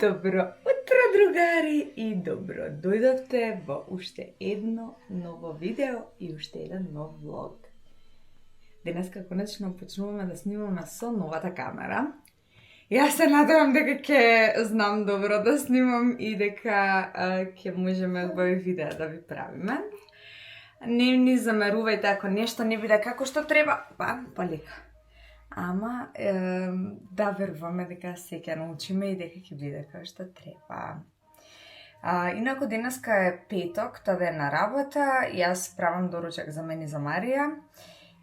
Добро утро, другари, и добро дојдовте во уште едно ново видео и уште еден нов влог. Денеска конечно почнуваме да снимаме со новата камера. Јас се надевам дека ќе знам добро да снимам и дека ќе можеме убави видеа да ви правиме. Не ни замерувајте ако нешто не биде како што треба, полека. Ама да веруваме дека се ќе научиме и дека ќе биде како што треба. Инаку денеска е петок, тоа е на работа, јас правам доручак за мене и за Марија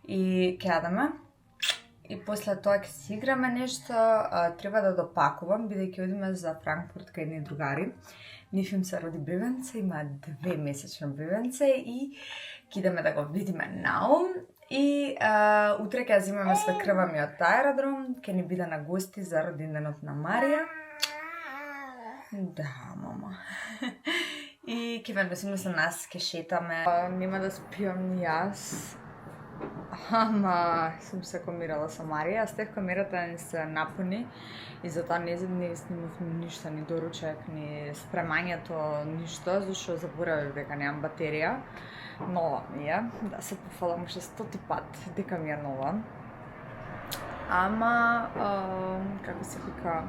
и ќе јадеме. И после тоа ќе си играме нешто, треба да допакувам, бидејќи одиме за Франкфурт кај едни другари. Нив им се роди бебенце, има 2-месечно бебенце и ќе идеме да го видиме наум. И утре ќе земеме свекрва ми од аеродром, ќе ни биде на гости за родинденот на Марија. Да, мама. И ќе венесиме со нас, ќе шетаме. Нема да спијам ни јас. Ама сум се комирала со Марија, стев камерата ни се напуни и затоа не снимав ништо, ни доручак, ни спремањето, ништо, зашто заборавив дека немам батерија. Нова ми е, да се пофалам уште 100 пат дека ми е нова. Ама, како се вика,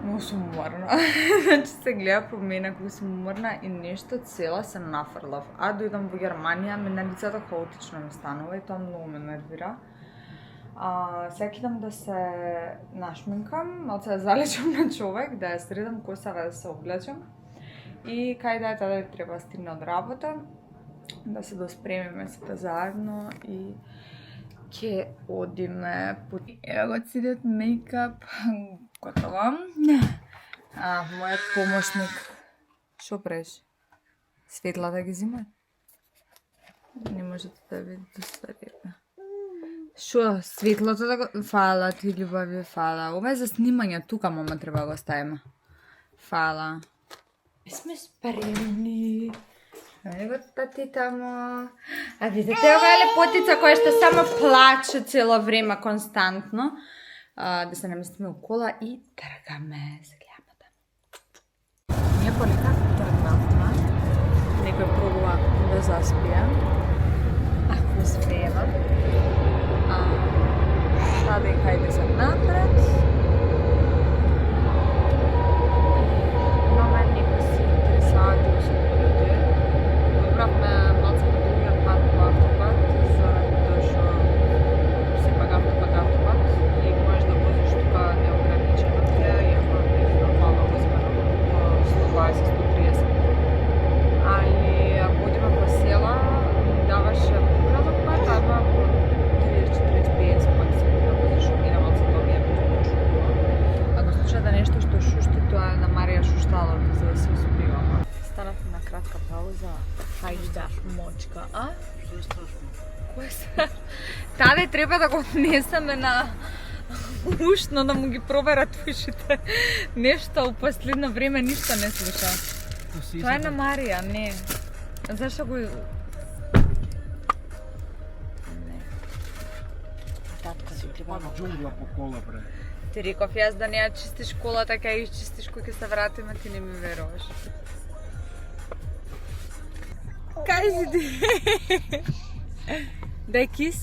многу сум уморна. Значи се гледа по мене како сум уморна и нешто цела се нафрлав. А дојдам во Германија, на лицето хаотично ми станува и тоа многу ме нервира. Сега идам да се нашминкам, малце да залечам на човек, да ја средам косава, да се облечам. И кај да е таа да треба стигне од работа, да се доспремиме сите заедно и ќе одиме по... Ева го цидет мејкап, готово. Мојот помошник, шо преш? Светла да ги зима? Не можете да видите старите. Шо, светлото да го... Фала ти, љубави, фала. Ова е за снимање, тука мама треба да го ставиме. Фала. Сме спремни. Ево тати тамо. А видите ова е лепотица која што само плаче цело време, константно. Да се наместиме у кола и тргаме. Се гледаме тамо. Ние полека тргнавме. Некој пробува да заспие. Ако успееме. Саде кајде се напред. Правме малце по другиот пат по автопат, зашто се пак автопат и можеш да возиш тука неограничено тие, иако нормално возиме по 120-130. Али ако одиме по села, ни даваше краток пат, ама по 30-45 максимум да возиш, мина малце добија чувствува. Ако слушате нешто што шушти, тоа е на Марија шуштало, за да се успиваме. Станавме на кратка пауза. Хајде, мочка, а? Што е страшно? Кој е страшно? Таде треба да го однесеме на ушно, да му ги проверат ушите. Нешто у последно време ништо не слуша. Тоа е на Марија, не. Зашто го... Не. Татко си треба... Пак джунгла по кола, бре. Ти реков јас да не ја чистиш колата, така ја изчистиш кој ќе се вратиме, ти не ми веруваш. Кажи ти. Дај кис.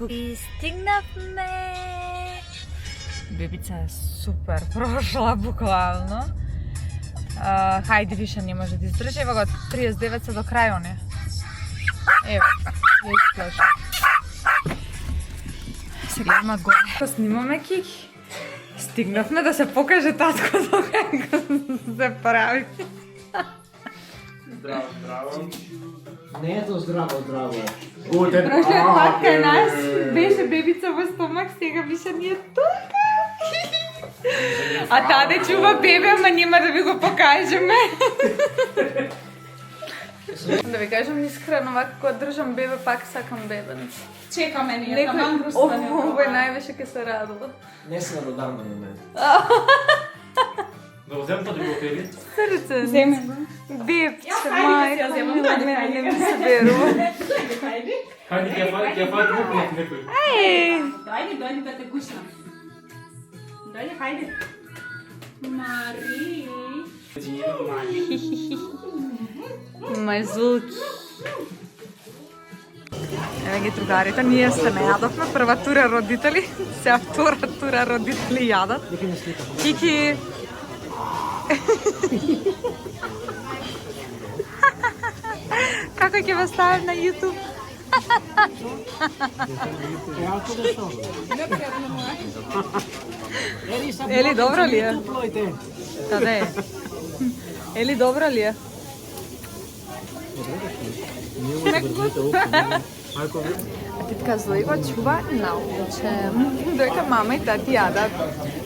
И стигнавме. Бебица е супер прошла буквално. Хајде више не може да издржи. Ева го 39 се до крај оне. Ево, ја исплаша. Сега има горе. Снимаме кики. Стигнавме да се покаже татко како се прави. Здраво, здраво. Не е то здраво, здраво. Гутен. Прошлиот пат кај нас беше бебица во стомак, сега више ни е тука. А таде чува бебе, ама нема да ви го покажеме. Да ви кажам искрено, вака кога држам бебе, пак сакам бебенце. Чекаме ние, таман грустане. Овој највеше ке се радува. Не се наблюдам на момент. Да го земам тоа да го отели? Срце. Земе го. Бебче, Ја, хајде да си ја земам, мајка, хајде, не ми хајде. се верува. Хајде. Хајде, ќе фајт мукнат некој. Дојди да те гушнам. Дојди, хајде. Мари. Мажулки. Еве ги другарите, ние се најадовме, прва тура родители, сега втора тура родители јадат. Кики. Како ќе ве ставим на YouTube? Ели, добро ли е? Каде е? Ели, добро ли е? А титка Зои го чува науче. Дојка мама и тати јадат.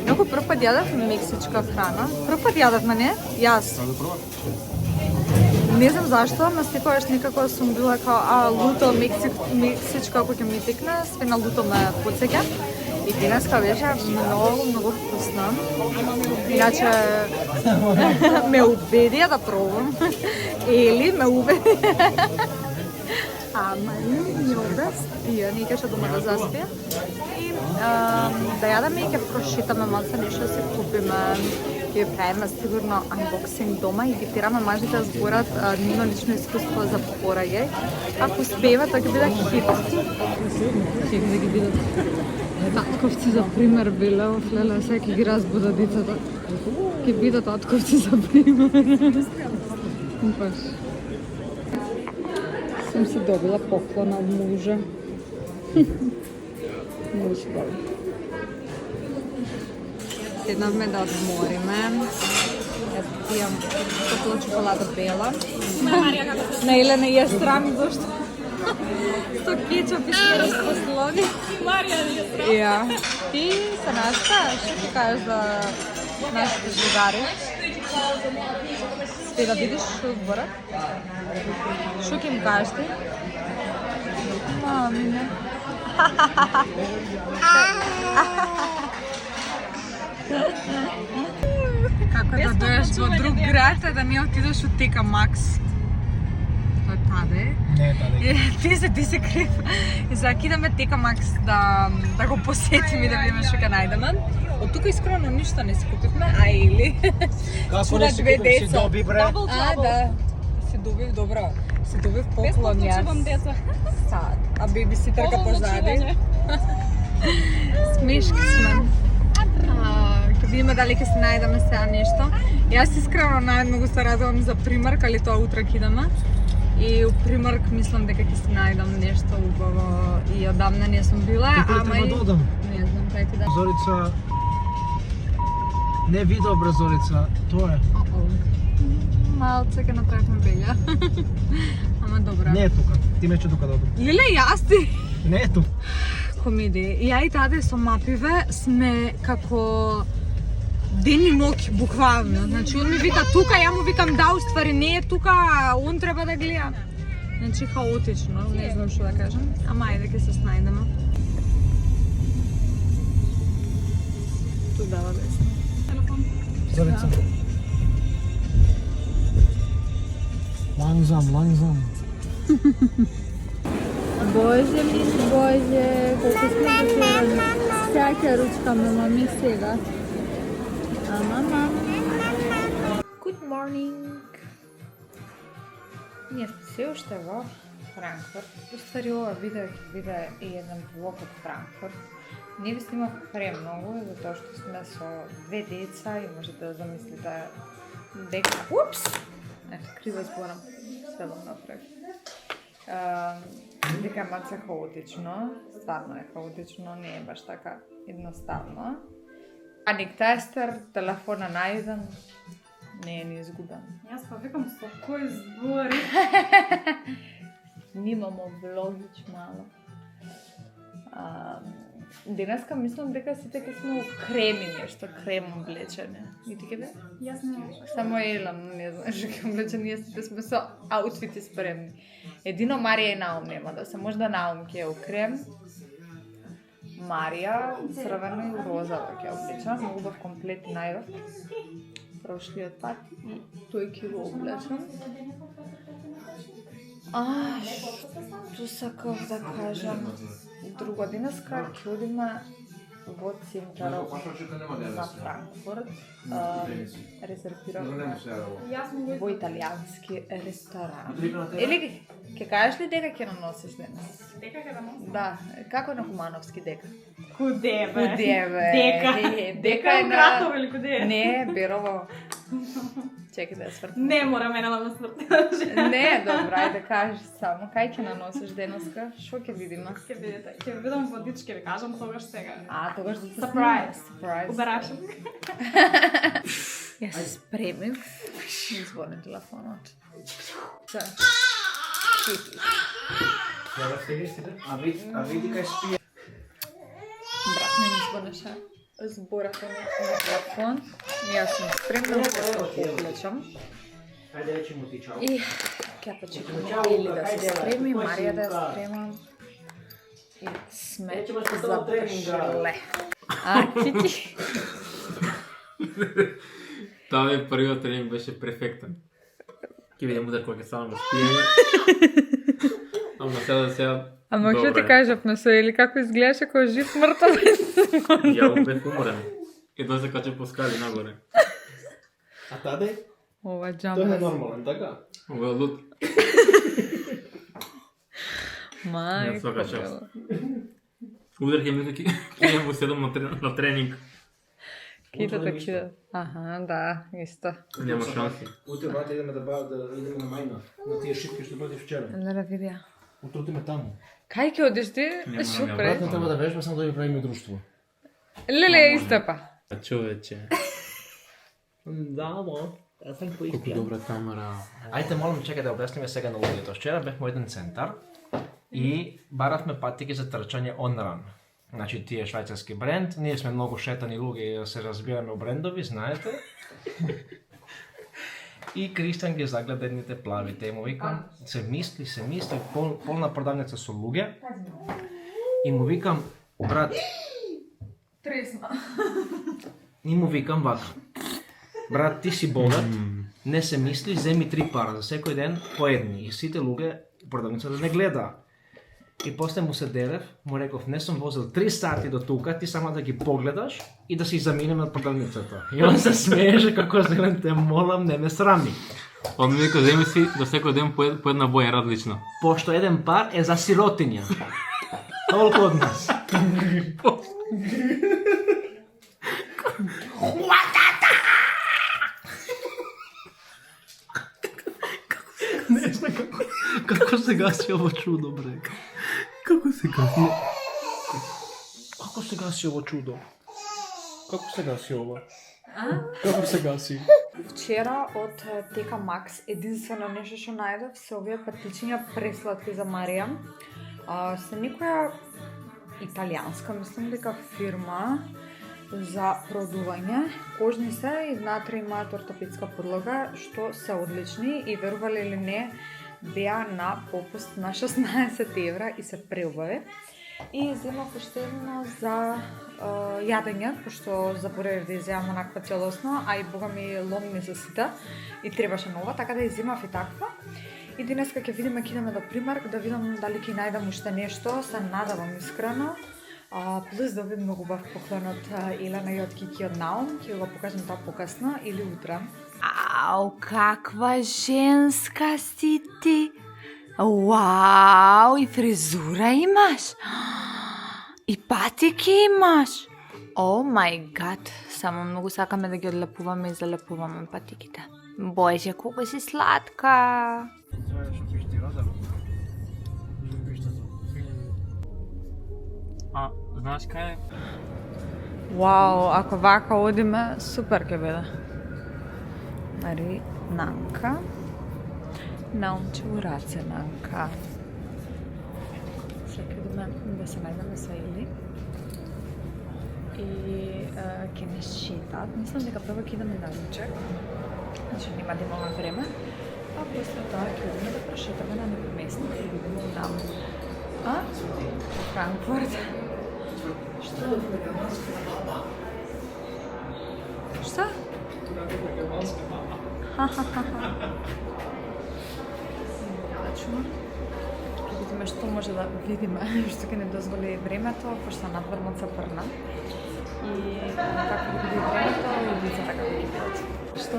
Многу прв пат јадат мексичка храна. Прв пат јадат, не? Јас. Не знам зашто, ама секогаш некако сум била као луто мексичка, ако ќе ми текне, све на луто ме подсеќа. И денеска беше многу вкусно. Иначе ме убедија да пробам. Или ме убедија. Ама не обрастија, не каша дома да заспија. И да јадаме и ќе прошитаме малце нешто да се купиме. Ќе правиме сигурно unboxing дома и ги тераме мажите да зборат нивно лично искуство за пораѓај. Ако успева, тоа ќе биде хит. Ќе ги бидат татковци за пример биле во леле, сега ќе ги разбуда децата. Ќе бидат татковци за пример. Баш. Сум си добила поклона од мужа. Многу убаво. Седнавме да одмориме. Јас пијам топла чоколада бела. На Елена ја срами зашто со кетчуп и сме разпослони. Марија не е страшно. Ја. Ти се наставаш, што ти кажеш за нашите другари? Спе да видиш што зборат? Што ќе им кажеш ти? Мамине. Како да дојаш во друг град, а да не отидеш у Тека Макс. Тоа е таде. Не, таде. Ти се крив. И сега кидаме Тека Макс да го посетиме и да видиме што ќе најдеме. Од тука искрено ништо не си купивме, а или Како не си купив, си доби, бре? да. Си добив добро. Си добив поклон јас. Беспlatно деца. Сад. А бебиситерка позади. Смешки сме. Ќе видиме дали ќе се најдеме сега нешто. Јас искрено најмногу се радувам за примарк, али тоа утре ќе идеме. И у примарк мислам дека ќе се најдам нешто убаво и одамна не сум била, ама и... Треба да одам. Не знам, кај ти да... Зорица... Не видео, бре, Зорица. Тоа е. Малце ќе направиме беља. Ама добра. Не е тука. Ти ме че тука да одам. Леле, јас ти! Не е тука. Комеди. Ја и таде со мапиве сме како ден и ноќ буквално. Значи он ми вика тука, ја му викам да, уствари не е тука, он треба да гледа. Значи хаотично, не знам што да кажам. Ама ајде ќе се снајдеме. Ту дава десно. Зорица. Лангзам. Боже ми, Боже, колко сме готирани. Всяка ручка мами сега. Мама. Good morning. Ние сме се уште во Франкфурт. Уствари ова видео ќе биде и еден влог од Франкфурт. Не ви снимав премногу, затоа што сме со две деца и можете да замислите дека... Упс! Криво зборам. Све да направи. Дека е малце хаотично, стварно е хаотично, не е баш така едноставно. Паник тестер, телефона најден, не е ни изгубен. Јас па викам со кој збори. Нимамо влогич мало. Денеска мислам дека сите ќе сме укреми нешто, крем облечене. И ти ке бе? Јас не. Само Елен, не знам што ќе облече, ние сите сме со аутфити спремни. Едино Марија и Наум нема да се, можда Наум ќе е укрем. Марија црвено и розово ќе облече, многу убав комплет најдов. Прошлиот пат и тој ќе го облечам. Што сакав да кажам, друга денеска ќе одиме во центарот на Франкфурт. Резервиравме во италијански ресторан. Или ќе кажеш ли дека ќе наносиш денес? Дека ќе да носам? Да, како на Кумановски дека? Куде бе? Куде бе? Дека. Дека е е на... Гратово или куде? Не, Берово. Чекай да ја свртам. Не мора мене да ме сврти. Не, добра, ајде кажи само, кај ќе наносиш денеска? Шо ќе видиме? Ќе видите, ќе видам водички, ви кажам тогаш сега. Тогаш да се Surprise. Surprise. Убарашам. Ја се спремив. Ми звони телефонот. Се. Ја да стегнете? А види кај спие. Брат ми звонеше. Збората ми на телефон. Јас сум спремна да се облечам. Ајде речи му ти чао. И ќе почекаме или да се спреми, Марија да ја спремам. И сме завршиле. Кити. Таа е првиот тренинг беше перфектен. Ќе видам удар кога ќе ставам во спиење. Ама сега Ама што ти кажав на се, или како изгледаше кој жив мртов? Ја бев уморен. Едно се каче по скали нагоре. А таде? Ова Тоа е џамба. нормален, така? Ова е луд. Мајко. свака част. Удар ќе мислам ќе идам во 7 на тренинг. Китата кида. Аха, да, исто. Нема шанси. Утре, брате, идеме да идеме на Мајна, на тие шипки што бъде вчера. Да видя. Утре отиме таму. Кај ќе одиш ти? Нема, Шо нема. пред? Брат, не треба да вежба, само да ви правиме друштво. Леле, истапа. Човече. Да, мо. Јас сам Колку добра камера. Ајте, молам, чекај да објасниме сега на луѓето. Вчера бевме во еден центар и баравме патики за трчање онран. Значи, тие швајцарски бренд, ние сме многу шетани луѓе и се разбираме о брендови, знаете. И Кристијан ги загледа едните плавите и му викам, се мисли, полна продавница со луѓе. И му викам, брат, Тресна. и му викам вака. Брат, ти си богат, не се мисли, земи 3 пара за секој ден по едни. И сите луѓе продавницата не гледа. И после му се дерев, му реков, не сум возил 3 сати до тука, ти само да ги погледаш и да си заминеме од продавницата. И он се смееше како зелен, те молам, не ме срами. Он ми вика, земи си до секој ден по една боја различна. Пошто еден пар е за сиротиња. Толку од нас. Не знам како се гаси ово чудо, бре. Како се гаси? Како се гаси ово чудо? Како се гаси ова? Како се гаси? Вчера од Тека Макс единствено нешто што најдов се овие патичиња пресладки за Марија. Се некоја италијанска, мислам дека фирма за продување. Кожни се и внатре имаат ортопедска подлога што се одлични и верувале или не беа на попуст на 16 евра и се преубави. И земав уште едно за јадење, пошто заборавив да иземам онаква целосно, а и бога ми ломни за сите и требаше нова, така да иземав и таква. И денеска ќе видиме, ќе идеме до Примарк да видам дали ќе најдам уште нешто, се надавам искрено. Плюс доби многу убав поклон од Елена и од Кики од Наум, ќе го покажам тоа покасно или утре. Ау, каква женска си ти! Вау, и фризура имаш! И патики имаш! О мај гад, само многу сакаме да ги одлепуваме и залепуваме патиките. Боже, колку си сладка! Знаеш кај е? Вау, ако вака одиме, супер ќе биде. Мари, Нанка. Наумче у раце, Нанка. Сега идеме да се најдеме со Или. И ќе не шетат. Мислам дека прво ќе идеме на ручек. Значи нема да имаме време. А после тоа ќе идеме да прошетаме на некој место да видиме таму. Франкфурт. Што? Што? Ха-ха-ха. Точно. што може да видиме, што ќе не дозволи времето, пошто надврно цапрна. И како ќе биде времето и лицата како ќе бидат. Што?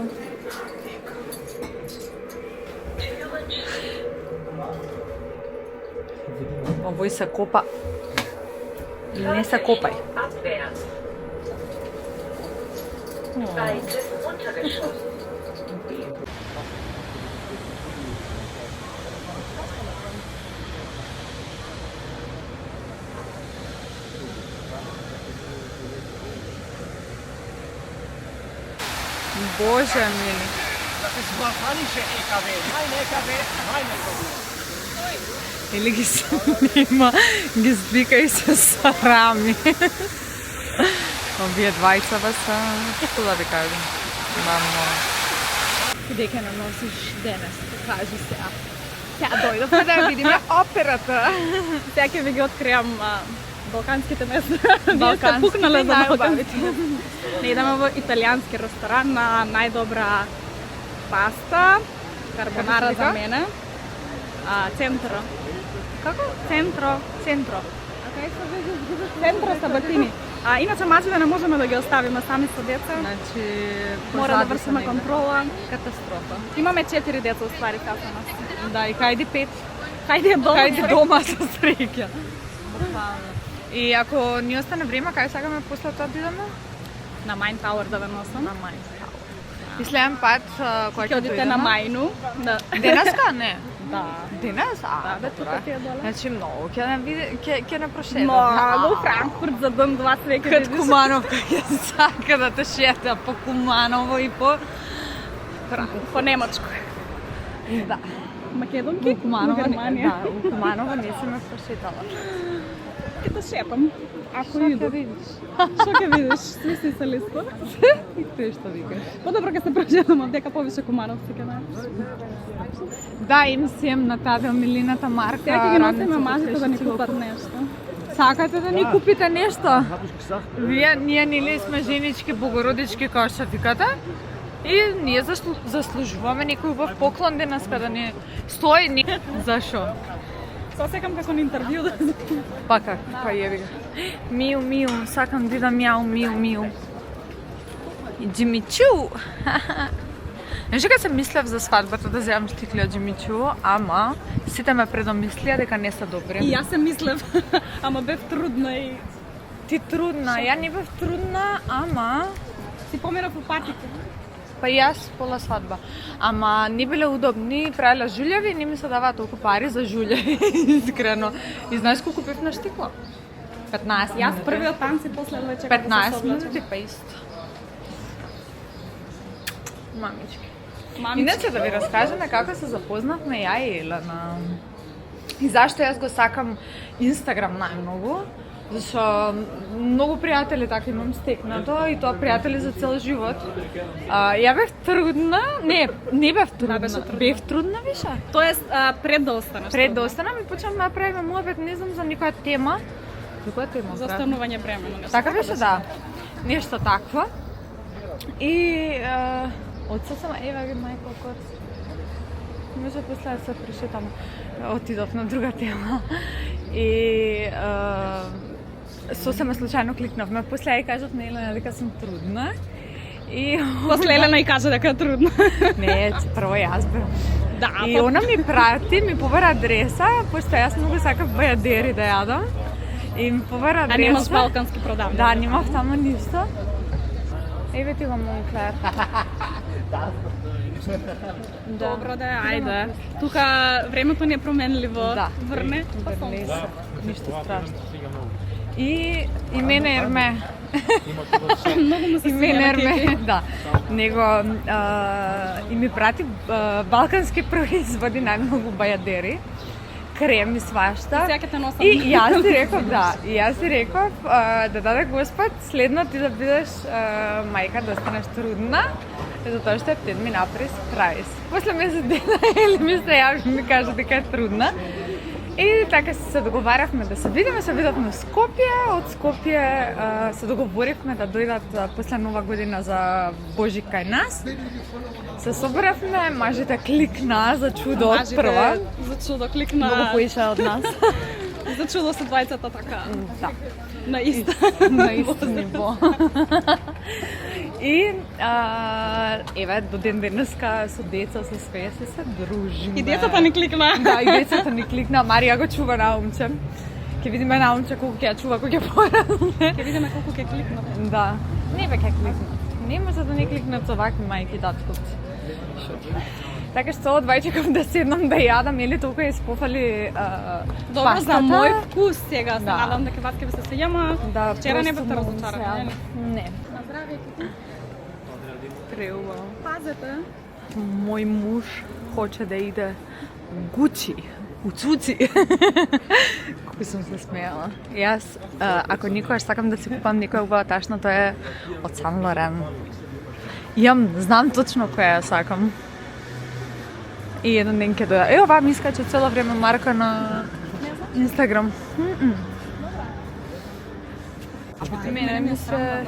Овој се копа. Или не се копај. Боже мили. Das ist balkanische LKW. Mein LKW, meine Problem. Или ги снима, ги звика и се срами. Овие двајцава се, што да ви кажам, мамо. Каде ќе нам носиш денес? Кажи сега. Сега дојдовме да ја видиме операта. Сега ќе ви ги откријам балканските места. Вие сте пукнале за балканските. Не идеме во италијански ресторан на најдобра паста, карбонара за мене. Центро. Како? Центро. Центро Сабатини. Иначе мачите не можеме да ги оставиме сами со деца. Значи, Мора да вршиме контрола. Катастрофа. Имаме 4 деца уствари како нас. Да, и кајде 5. Хајде дома. Кајде дома со среќа. И ако ни остане време, кај сакаме после тоа да идеме? На Майн Тауер да ве носам. На Майн. И следен пат, кој Ќе одите на Мајну. Да. Денеска? Не. Да. Денес? Да, бе, тука ти е доле. Значи многу, ќе не прошетам. Многу, Франкфурт за ден, два све ќе Кад видиш. Кумановка ќе сака да те шета по Куманово и по По немачко. Да. Македонки? У Куманово, Германија. да, у Куманово не се ме прошетала. Ќе те шетам. Ако иду. видиш? Што ќе видиш? Свисни се листо. И ти што викаш? Подобро ќе се прошетам, а дека повише Кумановци ќе најдеш. Да, им сием на таа милината марка. Сега ќе ги носиме радници мажите да ни што купат нешто. Сакате да ни купите нешто? Hab ich gesagt. Ние нели сме женички, богородички, како што викате. И ние заслужуваме некој убав поклон денеска да ни стои. Зашо? Сосекам како на интервју да... Па как? Па јеби го. Миу, миу, сакам да идам јау, миу, миу. И Джимичу. Знаеш дека се мислев за свадбата да земам штикли од Джимичу, ама сите ме предомислија дека не се добри. И јас се мислев, ама бев трудна и... Ти трудна, ја не бев трудна, ама... Си померав во патите. Па и јас пола свадба. Ама не биле удобни, правила жулјави и не ми се даваа толку пари за жулјави, искрено. И знаеш колку пев на штикла? 15 Јас минути. првиот танц и после влече. 15 минути па исто. Мамички. Иначе да ви раскажеме како се запознавме ја и Елена. И зашто јас го сакам Инстаграм најмногу. Зашто многу пријатели така имам стекнато и тоа пријатели за цел живот. Ја бев трудна, не бев трудна, бев трудна више. Тоест, пред да останеш. Пред да останам и почнам да правиме муабет, не знам за никоја тема. За која тема? За останување бремено. Така беше, да. Нешто такво. И отсосам, ева ги мајко корс. Може после да се прешетам, отидов на друга тема. И сосема случајно кликнавме. После ја кажав на Елена дека сум трудна. И После Елена и кажа дека е трудно. не, прво јас бев. Да, И она ми прати, ми побара адреса, пошто јас многу сакав бајадери да јадам. И ми побара адреса. А немаш балкански продавни. Да, немав таму ништо. Еве ти го Монклер. Добро да е, ајде. Тука времето не е променливо. Да. Врне. Врне се. Ништо страшно. И мене Ерме. Многу му се И мене свија на Ерме, да. Него и ми прати балкански производи, најмногу бајадери, крем и свашта. Сега ќе те носам. И јас ти реков, да, и јас ти реков да даде Господ следно ти да бидеш мајка, да станеш трудна, затоа што тед ми направи сюрприз. После месец дена Ели ми се јави и ми кажа дека е трудна. И така се договаравме да се видиме во Скопје. Од Скопје се договоривме да дојдат после Нова година за Божик кај нас. Се собравме, мажите кликна за чудо од прва. За чудо кликна. Многу поише од нас. За чудо се двајцата така. Да. На иста ниво. И еве до ден денеска со деца, со све се дружиме. И децата ни кликна. Да, и децата ни кликна. Марија го чува наумче. Ќе видиме наумче колку ќе ја чува кога ќе поразне. Ќе видиме колку ќе кликнат. Да. Не бе ќе кликнат. Не може да не кликнат со вакви мајки татковци. Така што одвај чекам да седнам да јадам, или толку ја испофали Добро, пастата. за мој вкус сега се Да. надам дека ватке би се свиѓама. Да, Вчера не просто бе многу разочарана. се- Не. На здравје. Преубаво. Пазете. Мој муж хоче да иде Гучи, у Цуци. Колку сум се смејала. Јас, ако никогаш сакам да си купам некоја убава ташна, тоа е од Сан Лорен. Знам точно која ја сакам. И еден ден ќе доја. Оваа ми искаче цело време марка на Инстаграм. Мене ми се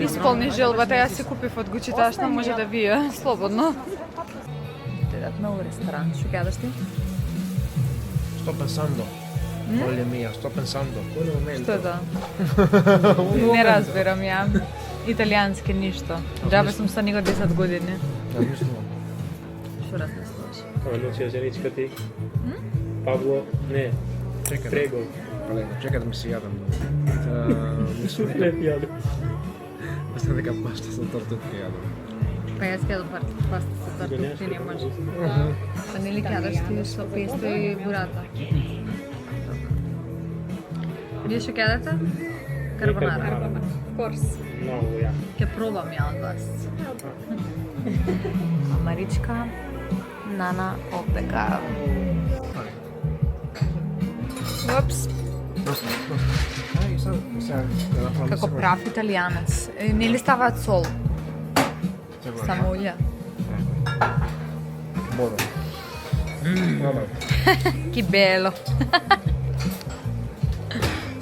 исполни желбата, јас си купив од Гучи ташна, може да вие слободно. Дедат на ресторан, што ќе ти? Sto pensando. Moglie mia, sto pensando. Quello momento. Што да? Не разбирам ја. Италијански ништо. Џабе сум со него 10 години. Размислувам. Што размислуваш? Lucia Ženička ti. Pablo, ne, Чекај. Prego. Чекај да ми се јадам. Мислам Ne, jade. Мислам дека пашта со тортутка јадам. Па јас ќе јадам паста со тортук, ти не може. Па нели ќе јадеш ти со песто и бурата? Вие што ќе јадете? Карбонара. Корс. Много ja. Ќе пробам ја од вас. Маричка, Нана опека. Опс, Ај, сега како прав италијанец. Нели ставаат сол? Само улја. Боро. Добро. Ки бело.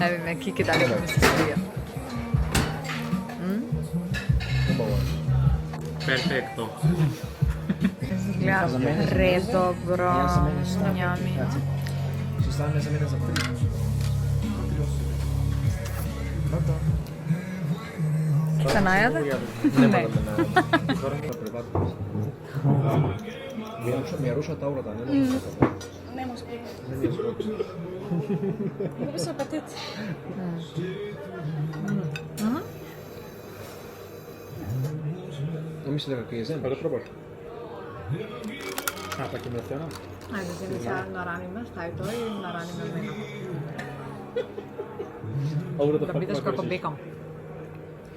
Еви ме, Кики дали ми се свија. Убаво. Perfetto. Гледа, предобро. Њами. Си ставаме за мене за 3. Се најаде? Нема да ме најадам. Зарам да превадам. Ми ја руша таурата, не може да се. Не може. Не ми ја скочи. Губиш апетит. Но мисли дека ќе језем. Pa da probaš. A, pa ќе ме стена? Ајде, сега нараниме, стај тој и нараниме мене. Aura Да бидеш како бекам.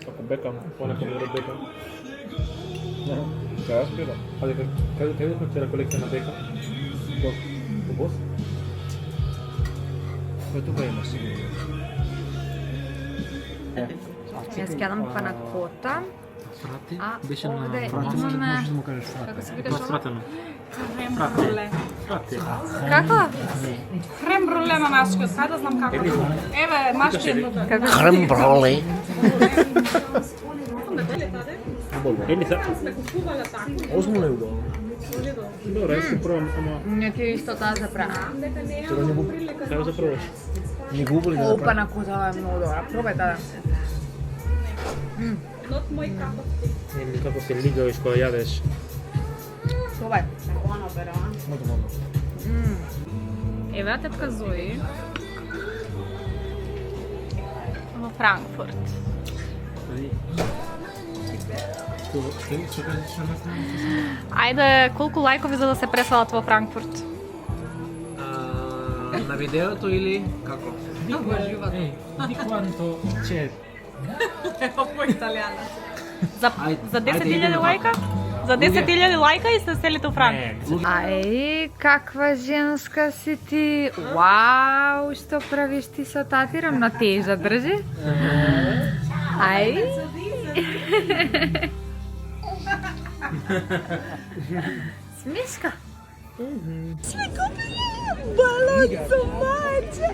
Како Beckham, понекад Aura Beckham. Сега спира. Ali kada smo včera kolekcija na Beckham? Po Bos? Кој тука има сигурно. Јас ќе јадам панакота, Frati? а Беше на овде француски. имаме... да му кажеш фрат. Како се викаш ова? Frateno. Крем бруле. Frati. Како? Крем бруле на машки, сај да знам како. Еве, машки. Како? Крем броле. Или са? Озмно е убаво. Добре, јас ќе пробам, ама Не ти исто таа за права. треба да пробаш. Ни го убали да О, направи. панакота е многу добра. Пробај таа. Not мој капот. Или како се лигавиш кога јадеш. Пробај. Много добро. Еве тепка Зои. Во Франкфурт. Ајде, колку лајкови за да се преселат во Франкфурт? На видеото или како? Di quanto c'è? За Ајде, за 10.000 идеме лајка? За 10.000 лајка и се селите во Франкфурт. Ај, каква женска си ти. Вау, што правиш ти со тати? Рамнотежа држи. Ај. Смешка. Сме купили балон со мача.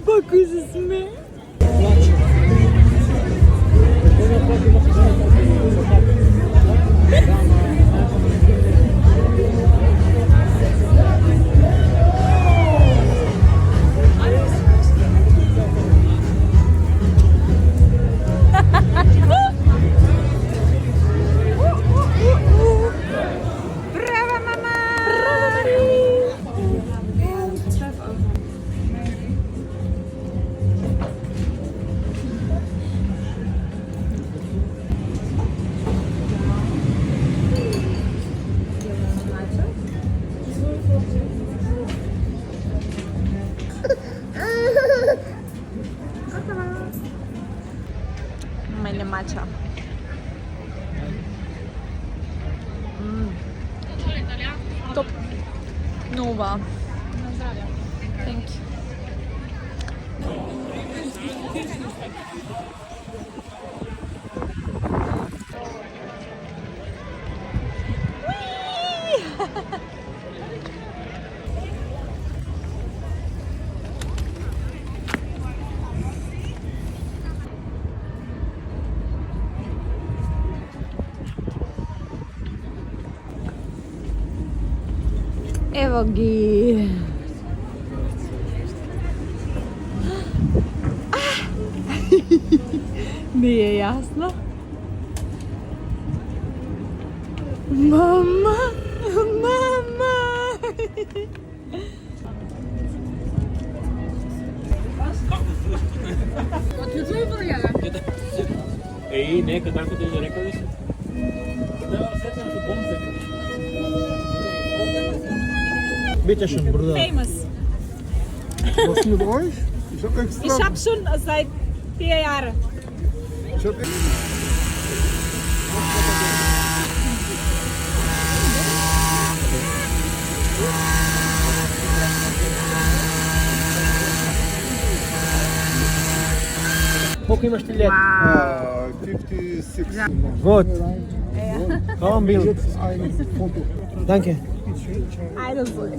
Баку се сме. Мене мача. Топ. Нова. На здравје. Thank you. Ево ги. Не е јасно. Мама, мама. Ей, нека така да рекол ли се? Да, сетнам се бомбе. Bitte schön, Bruder. Famous. Was mit euch? Ich hab extra. Ich hab schon seit 4 Jahren. Ich hab Колко имаш ти лет? 56. Вот. Kaum Bild. Jetzt ein Foto. Danke. Айде зој.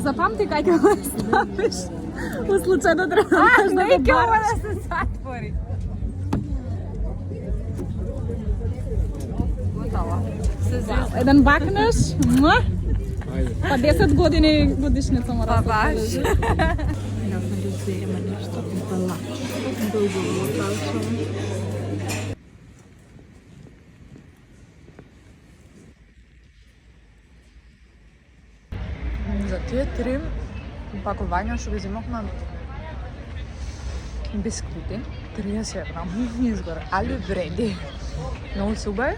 Запамти кај ќе го ставиш. У случај да треба да го бараш. Да се затвори. Готово. Еден бакнеш, па 10 години годишница мора Па да баш. се За тие 3 пакувања што ги земавме бисквити, 30 евра, изгоре, али вреди. Многу се убави.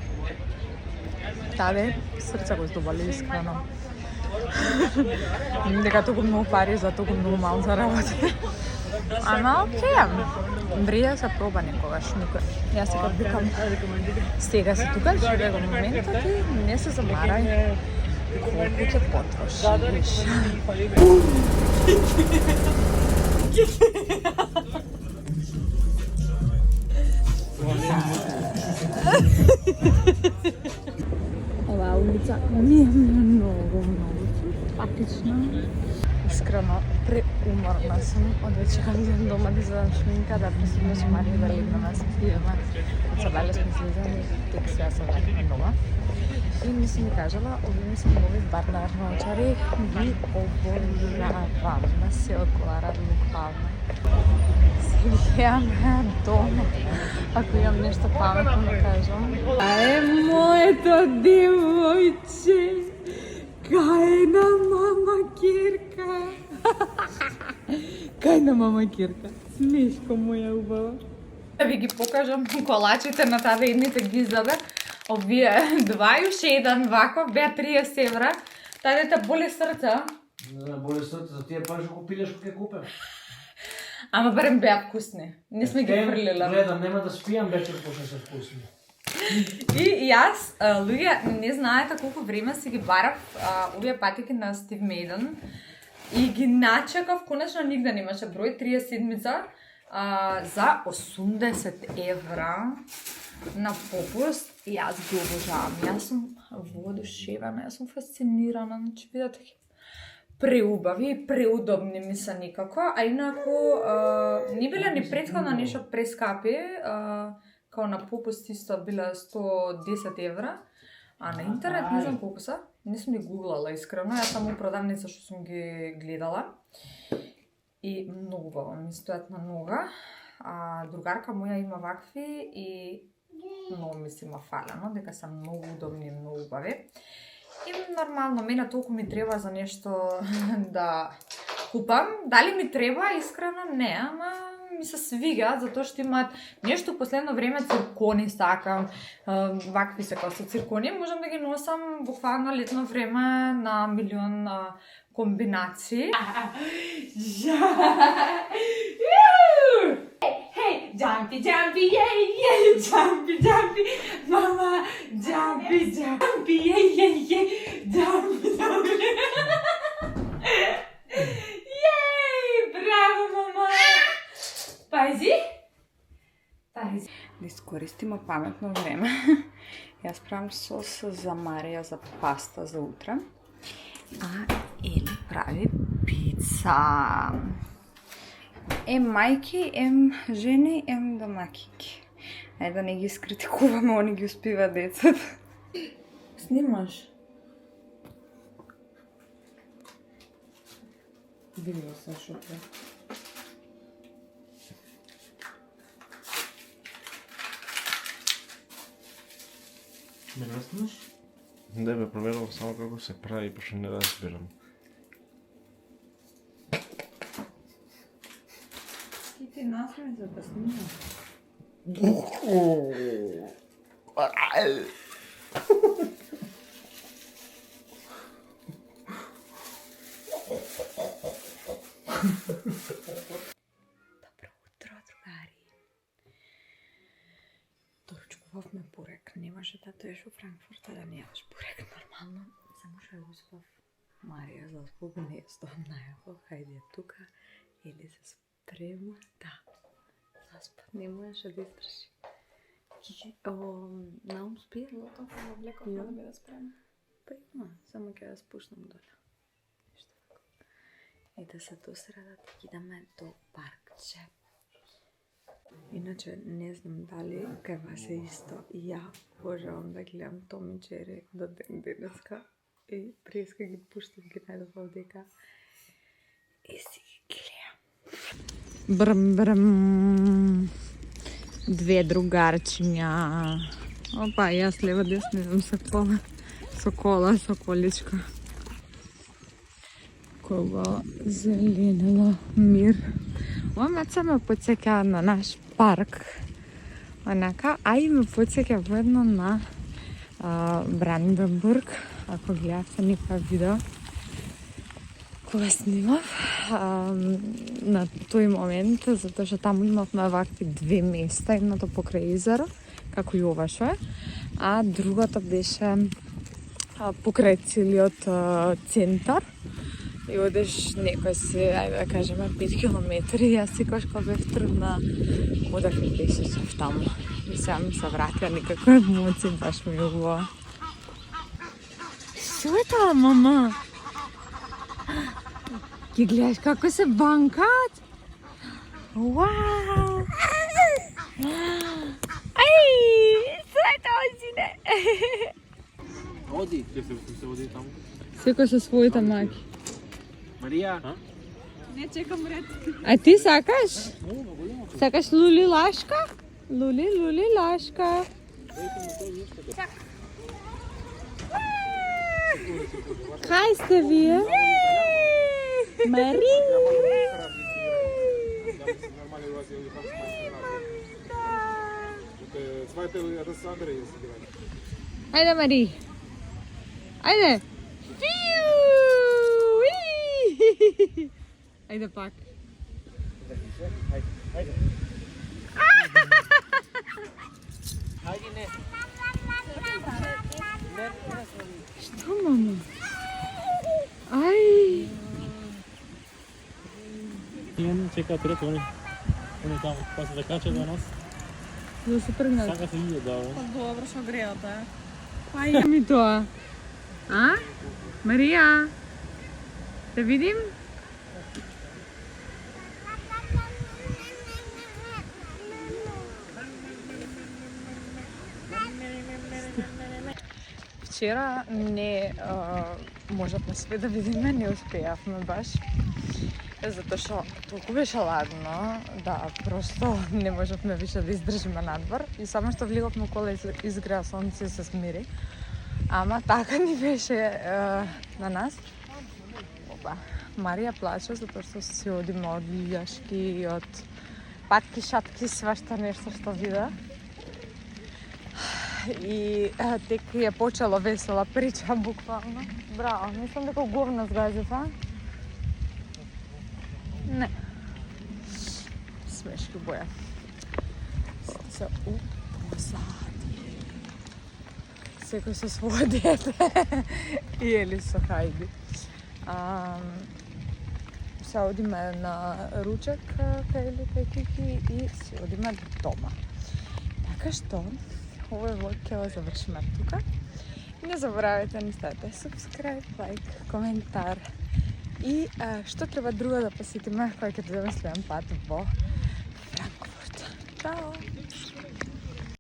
Таве, срце го здобали искрено. Дека толку многу пари за толку многу мал за работа. Ама окей, вреди да се проба некогаш, никој. Јас сега викам, стега се тука, живее го моментот и не се замарај. Колку ќе потрошиш? Оваа улица не е многу симпатична. Искрено, преуморна сум. Од вечера идем дома да изедам шминка, да пресудме со Марија да легнем да се пиеме. Од сабале сме се изедени, тек сега се вратиме дома. И ми си ми кажала, овие ми се нови Барнар научари, ги обожавам. На се одговарат буквално. Се гледаме дома. Ако имам нешто паметно да кажам. Е, моето девојче, кај на мама Кирка. Кај на мама Кирка, смешко моја убава. Да ви ги покажам колачите на таа едните ги издаде. Овие 2 уште еден ваков, беа 30 евра. Таа дете боли срце. Не знам, боли срце, за тие пари што купилеш кога ќе купам. Ама барем беа вкусни. Не сме ги фрлиле. Гледам, нема да спијам вечер пошто се вкусни. И јас, луѓе, не знаете колку време си ги барав овие патики на Стив Мейден и ги начекав, конечно нигде немаше број, 37-мица, за 80 евра на попуст. И јас ги обожавам. Јас сум воодушевена, јас сум фасцинирана. Значи, видете ги. Преубави и преудобни ми се никако, а инаку не биле ни претходно нешто прескапи, као на попуст исто биле 110 евра, а на интернет не знам колку са, не сум ги гуглала искрено, јас само продавница што сум ги гледала и многу убаво ми стојат на нога, другарка моја има вакви и многу ми се има фалено, дека се многу удобни и многу убави. И нормално, мене толку ми треба за нешто да купам. Дали ми треба, искрено не, ама ми се свига, затоа што имаат нешто последно време циркони сакам, вакви се као со циркони, можам да ги носам буквално летно време на милион комбинации. Jumpy, jumpy, yay, yay, jumpy, jumpy, mama, jumpy, jumpy, yay, yay, yay, jumpy, jumpy. Yay, браво, мама. Пази. Пази. Да искористимо паметно време. Јас правам сос за Марија за паста за утре. А Ели прави пица. Ем мајки, ем жени, ем домакинки. Ајде да не ги скритикуваме, они ги успива децата. Снимаш? Видела се шутре. Ме наснаш? Не бе, проверувам само како се прави, пошто не разбирам. Ти насме за да снимаш. Добро утро, другари. Доручкувавме бурек. Немаше да доеш во Франкфурт, да не јадеш бурек нормално. Само што ја успав Марија за због несто најако. Хајде тука или се спрема. Да. Заспат, не можеше да издржи. Наум спие? Готов, облеков да биде спрема. Па има, само ќе ја спушнам доле. Ништо тако. И да се досредат и идеме до паркче. Иначе не знам дали кај вас е исто. Ја обожавам да гледам Том и Джери до ден денеска. И преска ги пуштам, ги најдов овдека. И си ги гледам. Брм. Две другарчиња. Опа, јас лево десно идам со кола, со количка. Кога зеленело мир. Ова меца ме подсеќа на наш парк. Онака, а и ме подсеќа воедно на Бранденбург. Ако гледавте никоја видео кога снимав на тој момент, затоа што таму имавме вакви две места, едното покрај езеро, како и ова што е, а другото беше покрај целиот центар. И одеш некој си, ајде да кажеме, 5 километри, јас секогаш кога бев трудна, одев и пешичав таму. И сега ми се вратија некаква емоција, баш ми е убаво. Што е тоа, мама? Ги гледаш како се банкат? Вау! Ај! Што е тоа, сине? Оди. Ќе се оди таму. Секој со своите маки. Марија? Не чекам ред. А ти сакаш? Сакаш Лули Лашка? Лули Лашка. Кај сте вие? Мари! Ајде, Мари! Ајде! Ајде пак. Што, мама? Ај! Ја не чека трет, они. Они таму, па се да кача до нас. Да се тргнат. Сака се иде да. Па добро што грејата е. Ај ми тоа. А? Марија? Те видим? Вчера не можевме све да видиме, не успеавме баш. Затоа што толку беше ладно да просто не можевме више да издржиме надвор и само што влеговме у кола изгреа сонце и се смири. Ама така ни беше на нас. Опа, Марија плаче затоа што си одиме од лиљашки и од патки, шапки, свашта нешто што вида. И тек е почела весела прича буквално. Браво, мислам дека говна згазив, а? Не. Смешки боја. Се упозади. Секој со своје дете. Или со Хајди. Се одиме на ручек кај Кики и се одиме дома. Така што, овој влог ќе го завршиме тука. Не заборавајте да ставите subscribe, лайк, коментар. И што треба друго да посетиме кога ќе дојдеме следен пат во Франкфурт. Чао!